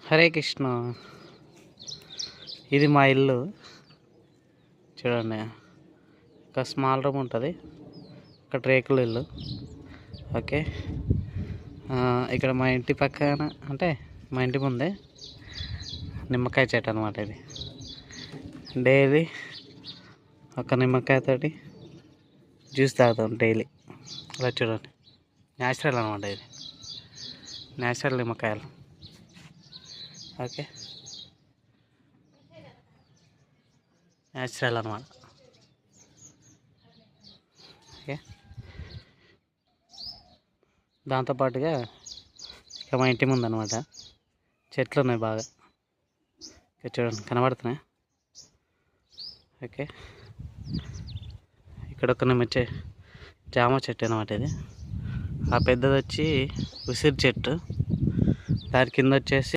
హరే కృష్ణ. ఇది మా ఇల్లు చూడండి. ఒక స్మాల్ రూమ్ ఉంటుంది, ఒక రేకుల ఇల్లు. ఓకే, ఇక్కడ మా ఇంటి పక్కన అంటే మా ఇంటి ముందే నిమ్మకాయ చెట్టు అనమాట. ఇది డైలీ ఒక నిమ్మకాయతోటి జ్యూస్ తాగుతాం డైలీ. ఇలా చూడండి, న్యాచురల్ అనమాట. ఇది న్యాచురల్ నిమ్మకాయలు. ఓకే, న్యాచురల్ అనమాట. ఓకే, దాంతోపాటుగా ఇక మా ఇంటి ముందు అనమాట చెట్లు ఉన్నాయి బాగా. ఇక చూడండి, కనబడుతున్నాయి. ఓకే, ఇక్కడ ఒక జామ చెట్టు అనమాట. ఇది ఆ పెద్దది వచ్చి ఉసిరి చెట్టు, దాని కింద వచ్చేసి